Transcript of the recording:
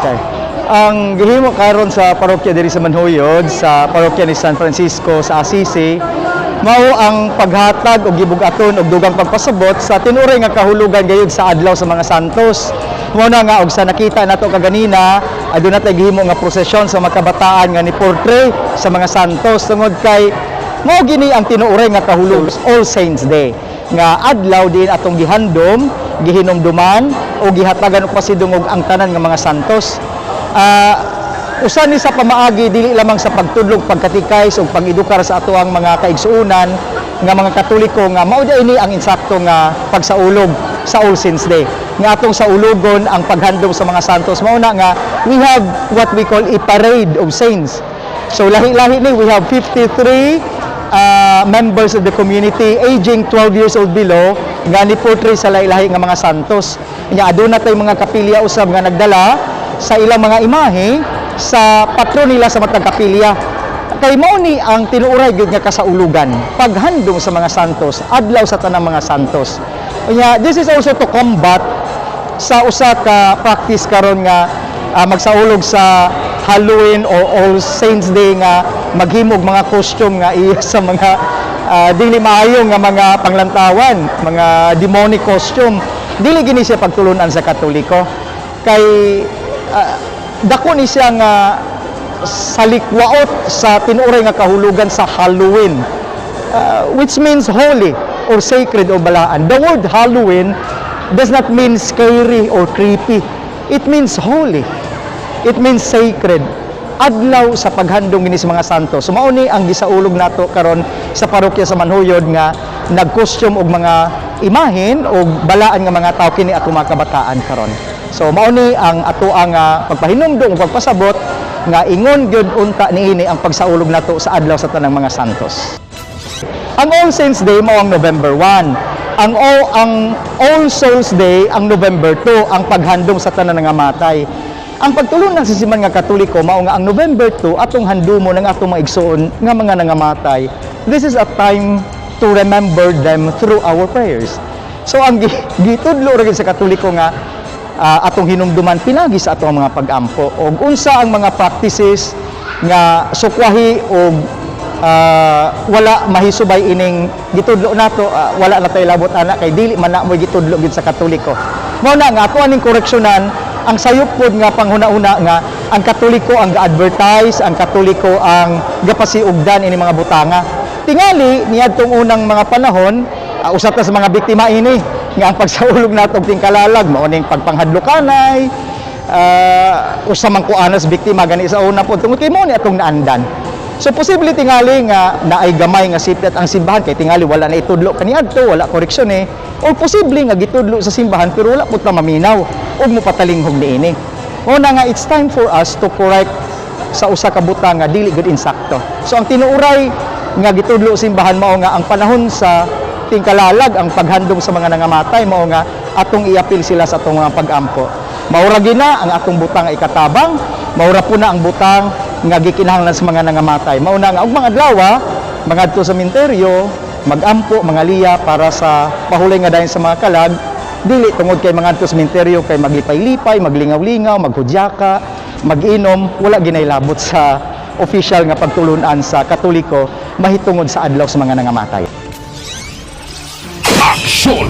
Okay. Ang gihimo karon sa parokya diri sa Manhuyod, sa parokya ni San Francisco sa Assisi, mao ang paghatag og gibugaton og dugang pagpasabot sa tinuray nga kahulugan gayud sa adlaw sa mga santos. Mao na nga og sa nakita nato kaganina, aduna tay gihimo nga prosesyon sa mga kabataan nga ni portray sa mga santos tungod kay mao gini ang tinuray nga kahulugan All Saints Day nga adlaw din atong gihandom, gihinumduman o gihatagan og pasidungog ang tanan nga mga santos. Usa ni sa pamaagi dili lamang sa pagtudlog, pagkatikay ug pag-edukar sa ato ang mga kaigsuonan nga mga Katoliko nga mao ini ang insakto nga pagsaulog sa All Saints Day nga atong saulogon ang paghandom sa mga santos. Mao na nga we have what we call a parade of saints. So lahi-lahi ni we have 53 members of the community aging 12 years old below nga ni-portray sa lahi-lahi nga mga santos. Nya aduna tay mga kapilya usab nga nagdala sa ilang mga imahe sa patron nila sa matag kapilya. Kay mao ni ang tinuuray gyud nga kasaulugan, paghandom sa mga santos, adlaw sa tanang mga santos. Nya this is also to combat sa usa ka practice karon nga magsaulog sa Halloween or All Saints Day nga maghimog mga costume nga iya sa mga dili maayo nga mga panglantawan, mga demonic costume. Dili gini siya pagtulunan sa Katoliko. Kay dako ni siya nga salikwaot sa tinuray nga kahulugan sa Halloween, which means holy or sacred o balaan. The word Halloween does not mean scary or creepy. It means holy. It means sacred. Adlaw sa paghandom gini sa mga santos. So mao ni ang gisaulog nato karon sa parokya sa Manhuyod nga nag-costume og mga imahen og balaan nga mga tawo kini ato mga kabataan karon. So mao ni ang ato ang pagpahinumdom ug pagpasabot nga ingon gyud unta niini ang pagsaulog nato sa adlaw sa tanang mga santos. Ang All Saints Day mao ang November 1. Ang All Souls Day ang November 2, ang paghandom sa tanan nga matay. Ang pagtulunan sa siman nga Katoliko mao nga ang November 2 atong handumon ang atong mga igsoon nga mga nangamatay. This is a time to remember them through our prayers. So ang gitudlo ra sa Katoliko nga atong hinumduman pinagi sa atong mga pag-ampo og unsa ang mga practices nga sukwahi og wala mahisubay ining gitudlo nato, wala na tay labot ana kay dili man na mo gitudlo gid sa Katoliko. Mao na nga ato aning koreksyonan ang sayop pod nga panghuna-una nga ang Katoliko ang ga-advertise, ang Katoliko ang gapasiugdan ini mga butanga. Tingali niadtong unang mga panahon, usat na sa mga biktima ini nga ang pagsaulog nato og tingkalalag mao ning pagpanghadlokanay, usa man ko anas biktima gani sa una pod tungod kay mao ni atong naandan. So posible tingali nga naay gamay nga sipyat ang simbahan kay tingali wala na itudlo kaniadto, wala koreksyon o posible nga gitudlo sa simbahan pero wala pud ta maminaw ug mopatalinghog niini. Mao na nga it's time for us to correct sa usa ka butang nga dili gud insakto. So ang tinuuray nga gitudlo simbahan mao nga ang panahon sa tingkalalag, ang paghandom sa mga nangamatay mao nga atong iapil sila sa atong mga pag-ampo. Maura gina ang atong butang nga ikatabang, maura po na ang butang nga gikinahanglan sa mga nangamatay. Mao na nga og mga adlaw mangadto sa sementeryo, mag-ampo, mga liya para sa pahulay nga dayon sa mga kalag, dili tungod kay mangadto sa sementeryo kay maglipay-lipay, maglingaw-lingaw, maghudyaka, mag-inom, wala ginaylabot sa official nga pagtulunan sa Katoliko mahitungod sa adlaw sa mga nangamatay. Action!